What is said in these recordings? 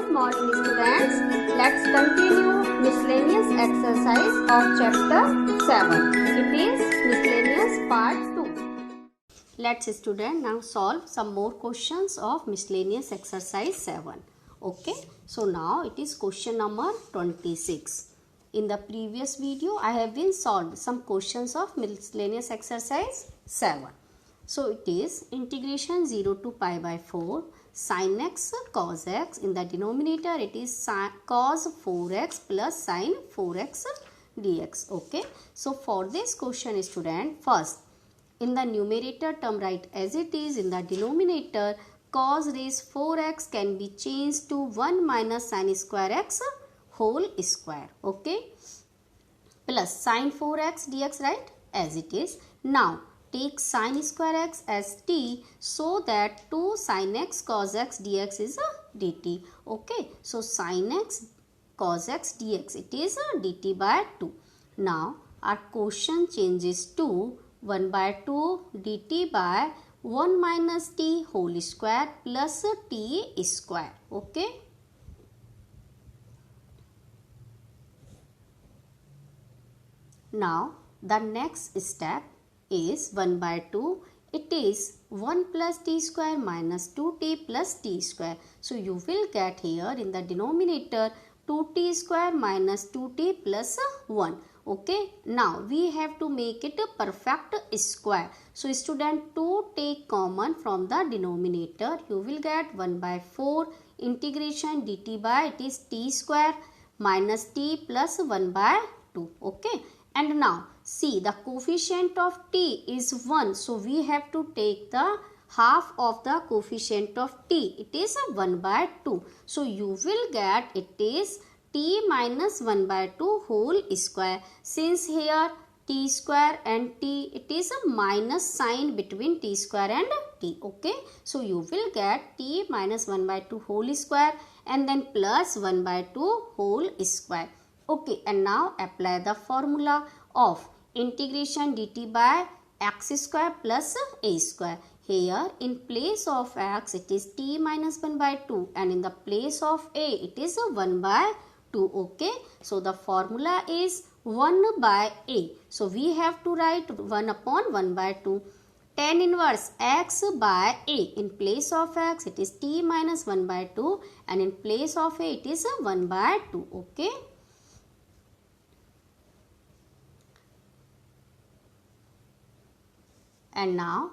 Good morning students. Let's continue miscellaneous exercise of chapter 7. It is miscellaneous part 2. Let's student now solve some more questions of miscellaneous exercise 7. Okay. So now it is question number 26. In the previous video I have been solved some questions of miscellaneous exercise 7. So it is integration 0 to pi by 4 sin x cos x. In the denominator it is cos 4x plus sin 4x dx. Okay. So for this question student, first in the numerator term write as it is. In the denominator cos raised 4x can be changed to 1 minus sin square x whole square. Okay. Plus sin 4x dx, right, as it is. Now take sin square x as t so that 2 sin x cos x dx is a dt. Okay. So sin x cos x dx, it is a dt by 2. Now our question changes to 1 by 2 dt by 1 minus t whole square plus t square. Okay. Now the next step is 1 by 2. It is 1 plus t square minus 2t plus t square. So you will get here in the denominator 2t square minus 2t plus 1. Okay. Now we have to make it a perfect square. So student, 2 take common from the denominator. You will get 1 by 4 integration dt by it is t square minus t plus 1 by 2. Okay. And now see, the coefficient of t is 1. So we have to take the half of the coefficient of t. It is a 1 by 2. So you will get it is t minus 1 by 2 whole square. Since here t square and t, it is a minus sign between t square and t. Okay. So you will get t minus 1 by 2 whole square and then plus 1 by 2 whole square. Okay, and now apply the formula of integration dt by x square plus a square. Here in place of x it is t minus 1 by 2 and in the place of a it is a 1 by 2. Okay, so the formula is 1 by a. So we have to write 1 upon 1 by 2. Tan inverse x by a. In place of x it is t minus 1 by 2 and in place of a it is a 1 by 2. Okay. And now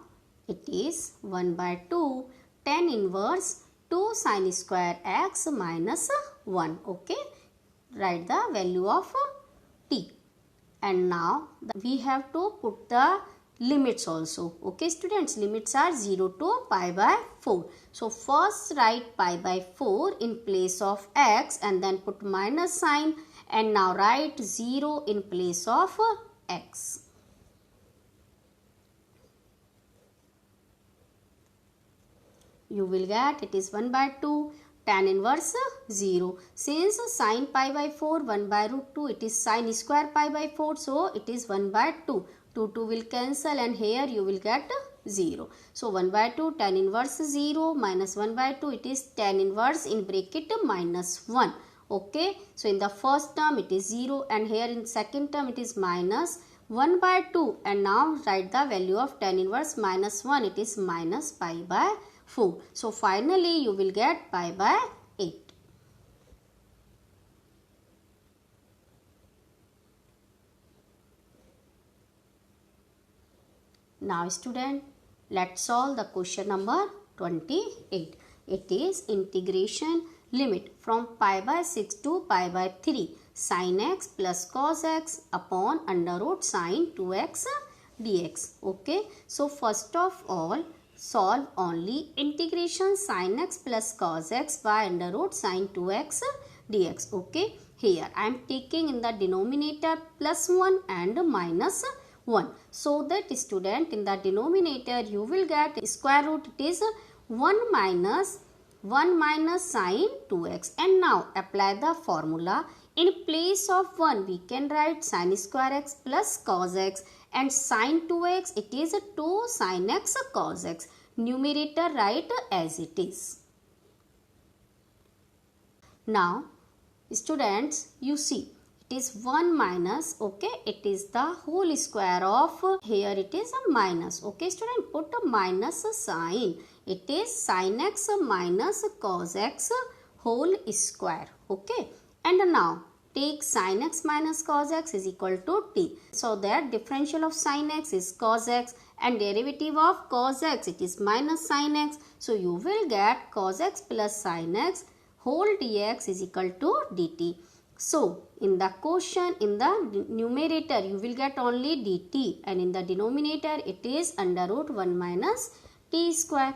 it is 1 by 2 tan inverse 2 sin square x minus 1. Okay. Write the value of t. And now we have to put the limits also. Okay students, limits are 0 to pi by 4. So first write pi by 4 in place of x and then put minus sign and now write 0 in place of x. You will get it is 1 by 2 tan inverse 0. Since sin pi by 4 1 by root 2 it is sin square pi by 4. So it is 1 by 2. 2 will cancel and here you will get 0. So 1 by 2 tan inverse 0 minus 1 by 2 it is tan inverse in bracket minus 1. Okay. So in the first term it is 0 and here in second term it is minus 1 by 2 and now write the value of tan inverse minus 1 it is minus pi by 4. So finally you will get pi by 8. Now student, let's solve the question number 28. It is integration limit from pi by 6 to pi by 3 sin x plus cos x upon under root sin 2x dx. Okay. So first of all solve only integration sin x plus cos x by under root sin 2x dx. Okay. Here I am taking in the denominator plus 1 and minus 1. So that student in the denominator you will get square root it is 1 minus sin 2x and now apply the formula. In place of 1 we can write sin square x plus cos x and sin 2x it is 2 sin x cos x. Numerator write as it is. Now students, you see it is 1 minus, okay, it is the whole square of, here it is a minus, okay student, put a minus sign, it is sin x minus cos x whole square, okay. And now take sin x minus cos x is equal to t, so that differential of sin x is cos x and derivative of cos x it is minus sin x, so you will get cos x plus sin x whole dx is equal to dt. So in the quotient, in the numerator you will get only dt, and in the denominator it is under root 1 minus t square.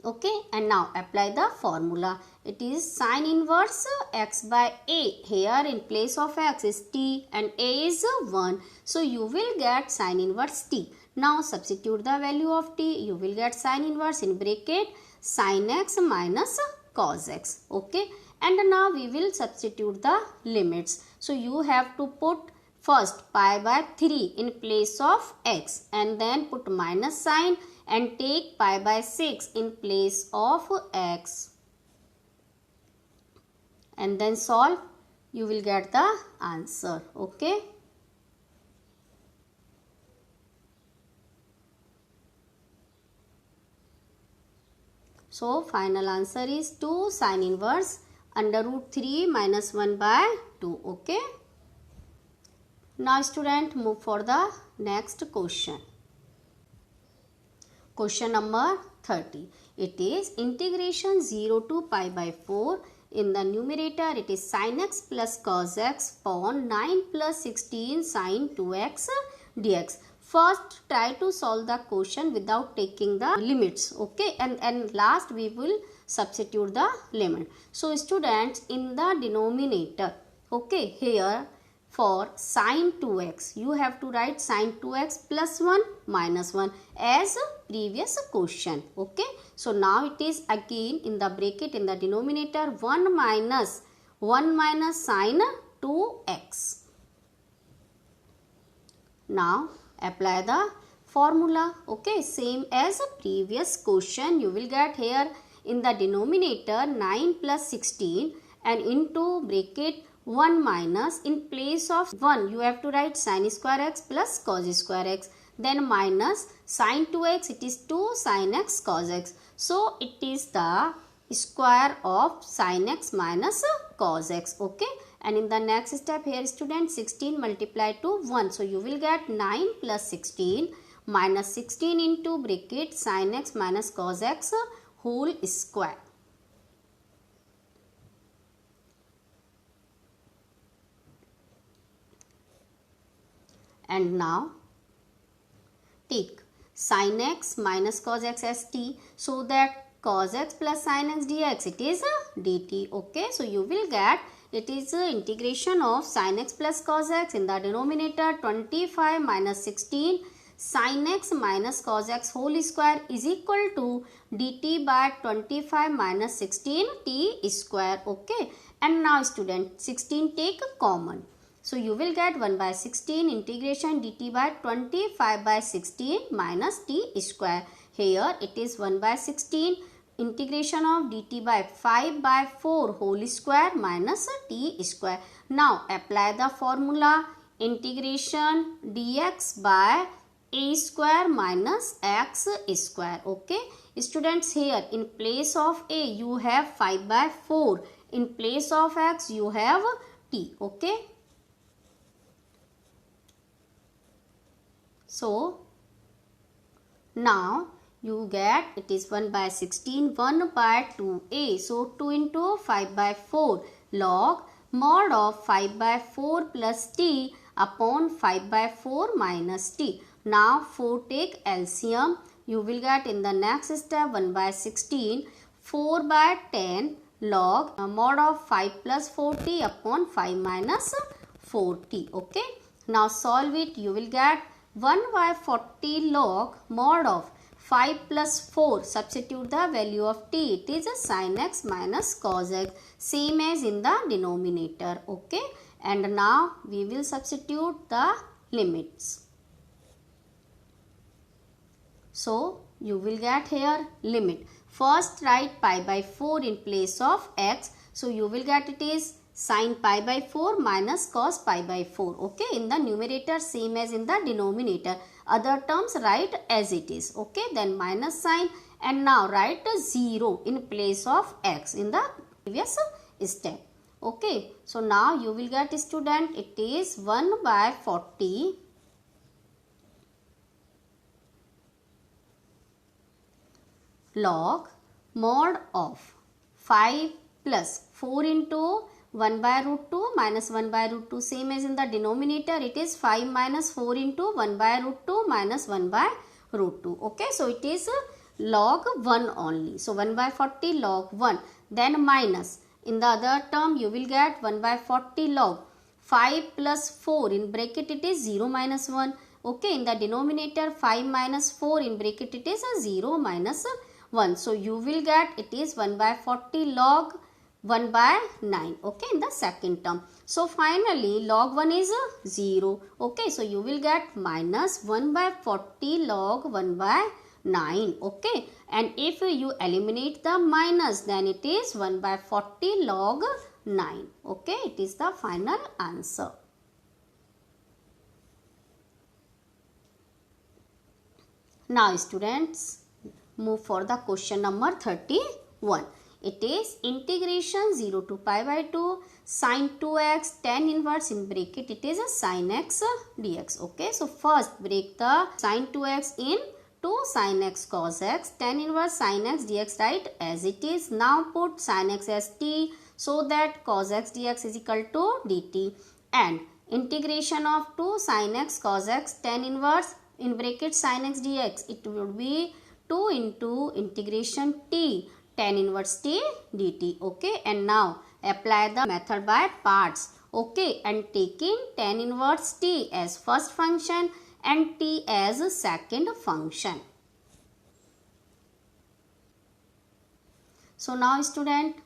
Okay, and now apply the formula. It is sin inverse x by a. Here in place of x is t and a is 1. So you will get sin inverse t. Now substitute the value of t. You will get sin inverse in bracket sin x minus cos x. Okay, and now we will substitute the limits. So you have to put first pi by 3 in place of x, and then put minus sign and take pi by 6 in place of x, and then solve. You will get the answer. Okay. So final answer is 2 sin inverse under root 3 minus 1 by 2. Okay. Now student, move for the next question. Question number 30. It is integration 0 to pi by 4. In the numerator it is sin x plus cos x upon 9 plus 16 sin 2x dx. First try to solve the question without taking the limits. Okay, and last we will substitute the limit. So students, in the denominator, okay, here for sin 2x you have to write sin 2x plus 1 minus 1 as previous question. Okay, so now it is again in the bracket in the denominator 1 minus sin 2x. Now apply the formula. Okay, same as a previous question. You will get here in the denominator 9 plus 16 and into bracket 1 minus, in place of 1 you have to write sin square x plus cos square x, then minus sin 2x, it is 2 sin x cos x. So it is the square of sin x minus cos x. Okay, and in the next step here student, 16 multiplied to 1, so you will get 9 plus 16 minus 16 into bracket sin x minus cos x whole square. And now take sin x minus cos x as t, so that cos x plus sin x dx it is dt. Okay, so you will get it is integration of sin x plus cos x in the denominator 25 minus 16 sin x minus cos x whole square is equal to dt by 25 minus 16 t square. Okay, and now student, 16 take common. So you will get 1 by 16 integration dt by 25 by 16 minus t square. Here it is 1 by 16 integration of dt by 5 by 4 whole square minus t square. Now apply the formula integration dx by a square minus x square. Okay, students, here in place of a you have 5 by 4, in place of x you have t. Okay, so now you get it is 1 by 16, 1 by 2a. So 2 into 5 by 4 log mod of 5 by 4 plus t upon 5 by 4 minus t. Now 4 take LCM. You will get in the next step 1 by 16, 4 by 10 log mod of 5 plus 4t upon 5 minus 4t. Okay, now solve it. You will get 1 by 40 log mod of 5 plus 4, substitute the value of t, it is a sin x minus cos x, same as in the denominator. Okay, and now we will substitute the limits. So you will get here limit First write pi by 4 in place of x. So you will get it is sin pi by 4 minus cos pi by 4. Okay, in the numerator same as in the denominator. Other terms write as it is. Okay, then minus sign, and now write 0 in place of x in the previous step. Okay, so now you will get, student, it is 1 by 40 log mod of 5 plus 4 into 1 by root 2 minus 1 by root 2, same as in the denominator, it is 5 minus 4 into 1 by root 2 minus 1 by root 2. Okay, so it is log 1 only. So 1 by 40 log 1, then minus, in the other term you will get 1 by 40 log 5 plus 4, in bracket it is 0 minus 1. Okay, in the denominator 5 minus 4, in bracket it is a 0 minus 1. So you will get it is 1 by 40 log 1 by 9. Okay, in the second term. So finally log 1 is 0. Okay, so you will get minus 1 by 40 log 1 by 9. Okay, and if you eliminate the minus, then it is 1 by 40 log 9. Okay, it is the final answer. Now students, move for the question number 31. It is integration 0 to pi by 2 sin 2x tan inverse, in bracket it is a sin x dx. Okay, so first break the sin 2x in 2 sin x cos x, tan inverse sin x dx, right, as it is. Now put sin x as t, so that cos x dx is equal to dt, and integration of 2 sin x cos x tan inverse, in bracket sin x dx, it would be 2 into integration t tan inverse t dt. Okay, and now apply the method by parts. Okay, and taking tan inverse t as first function and t as a second function. So now student,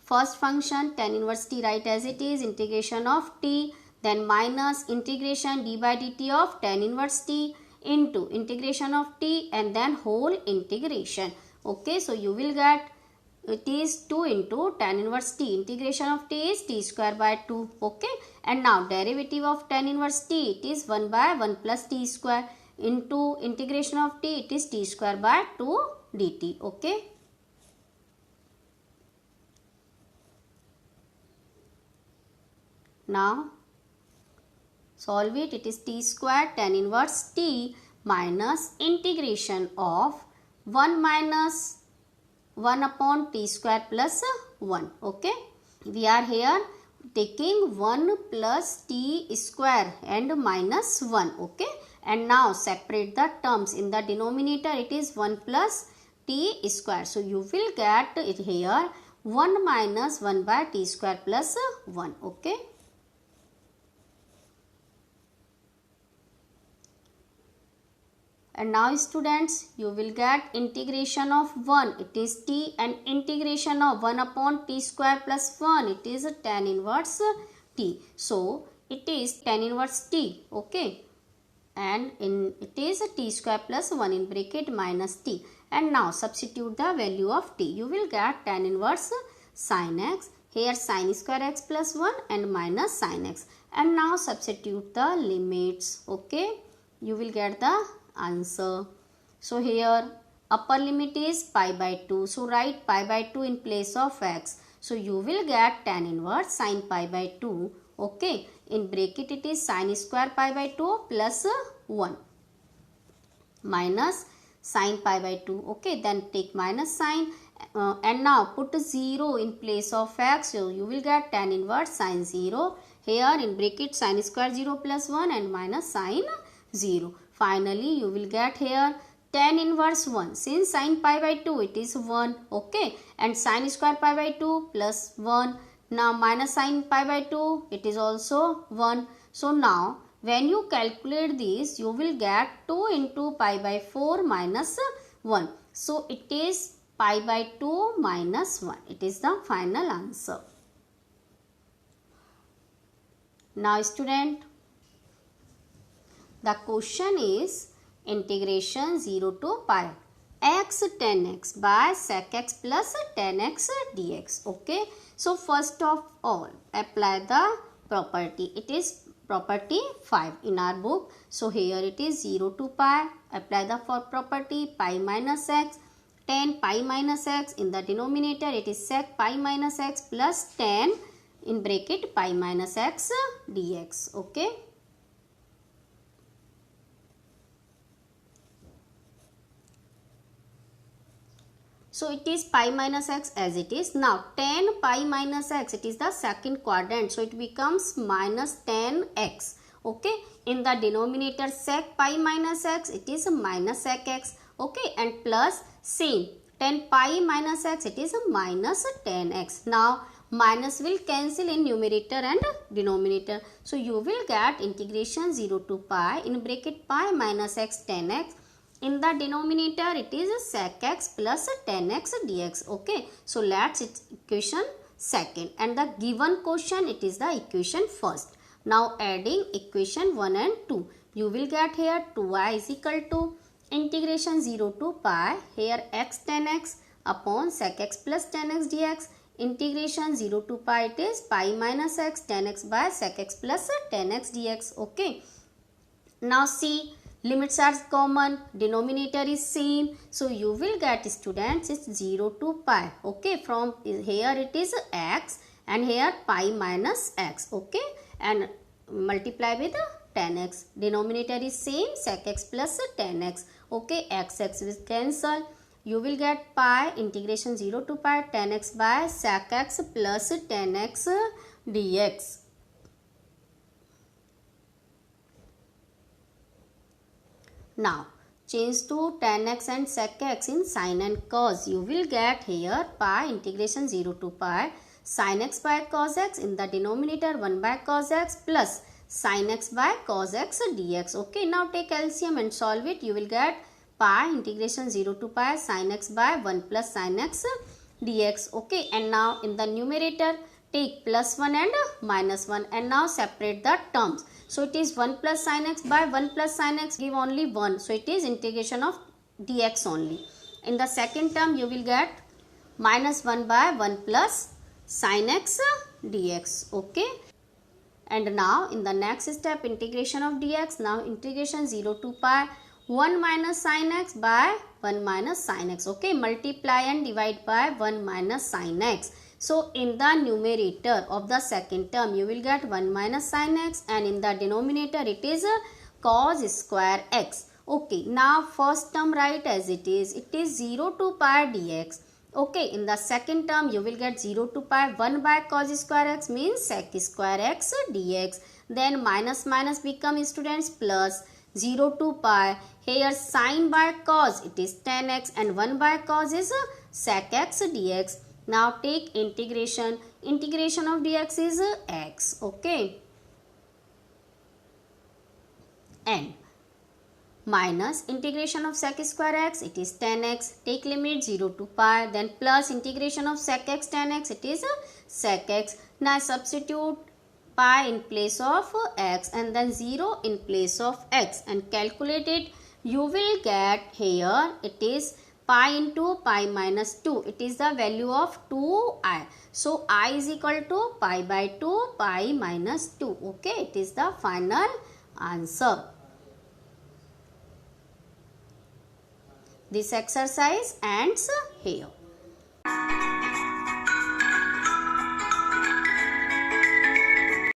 first function tan inverse t write as it is, integration of t, then minus integration d by dt of tan inverse t into integration of t, and then whole integration. Okay, so you will get it is 2 into tan inverse t, integration of t is t square by 2. Okay, and now derivative of tan inverse t, it is 1 by 1 plus t square, into integration of t, it is t square by 2 dt. Okay, now solve it. It is t square tan inverse t minus integration of 1 minus 1 upon t square plus 1. Okay, we are here taking 1 plus t square and minus 1. Okay, and now separate the terms. In the denominator it is 1 plus t square. So you will get it here 1 minus 1 by t square plus 1. Okay, and now students, you will get integration of 1, it is t, and integration of 1 upon t square plus 1, it is tan inverse t. So it is tan inverse t. Okay, and it is t square plus 1, in bracket minus t, and now substitute the value of t. You will get tan inverse sin x, here sin square x plus 1 and minus sin x, and now substitute the limits. Okay, you will get the answer. So here upper limit is pi by 2. So write pi by 2 in place of x. So you will get tan inverse sin pi by 2. Okay, in bracket it is sin square pi by 2 plus 1 minus sin pi by 2. Okay, then take minus sign and now put 0 in place of x. So you will get tan inverse sin 0. Here in bracket sin square 0 plus 1 and minus sin 0. Finally, you will get here tan inverse 1. Since sin pi by 2, it is 1. Okay, and sin square pi by 2 plus 1. Now minus sin pi by 2, it is also 1. So now when you calculate this, you will get 2 into pi by 4 minus 1. So it is pi by 2 minus 1. It is the final answer. Now student, the question is integration 0 to pi x tan x by sec x plus tan x dx. Okay. So first of all, apply the property. It is property 5 in our book. So here it is 0 to pi. Apply the for property pi minus x. Tan pi minus x, in the denominator it is sec pi minus x plus tan in bracket pi minus x dx. Okay. So it is pi minus x as it is. Now tan pi minus x, it is the second quadrant. So it becomes minus tan x. Okay. In the denominator sec pi minus x, it is minus sec x. Okay. And plus same tan pi minus x, it is minus tan x. Now minus will cancel in numerator and denominator. So you will get integration 0 to pi in bracket pi minus x tan x. In the denominator it is sec x plus tan x dx. Okay. So let's its equation second, and the given question it is the equation first. Now adding equation 1 and 2, you will get here 2y is equal to integration 0 to pi, here x tan x upon sec x plus tan x dx. Integration 0 to pi, it is pi minus x tan x by sec x plus tan x dx. Okay. Now see, limits are common, denominator is same. So you will get, students, it's 0 to pi. Okay. From here it is x and here pi minus x. Okay. And multiply with tan x. Denominator is same, sec x plus tan x. Okay. X will cancel. You will get pi integration 0 to pi tan x by sec x plus tan x dx. Now change to tan x and sec x in sin and cos. You will get here pi integration 0 to pi sin x by cos x, in the denominator 1 by cos x plus sin x by cos x dx. Okay. Now take LCM and solve it. You will get pi integration 0 to pi sin x by 1 plus sin x dx. Okay. And now in the numerator take plus 1 and minus 1, and now separate the terms. So it is 1 plus sin x by 1 plus sin x, give only 1. So it is integration of dx only. In the second term you will get minus 1 by 1 plus sin x dx. Okay. And now in the next step, integration of dx. Now integration 0 to pi 1 minus sin x by 1 minus sin x. Okay. Multiply and divide by 1 minus sin x. So in the numerator of the second term you will get 1 minus sin x, and in the denominator it is cos square x. Okay. Now first term write as it is. It is 0 to pi dx. Okay. In the second term you will get 0 to pi 1 by cos square x means sec square x dx. Then minus minus become, students, plus 0 to pi. Here sin by cos it is tan x and 1 by cos is sec x dx. Now take integration. Integration of dx is x. Okay. And minus integration of sec square x, it is tan x. Take limit 0 to pi. Then plus integration of sec x tan x, it is sec x. Now substitute pi in place of x and then 0 in place of x and calculate it. You will get here it is pi into pi minus 2. It is the value of 2i. So I is equal to pi by 2 pi minus 2. Okay. It is the final answer. This exercise ends here.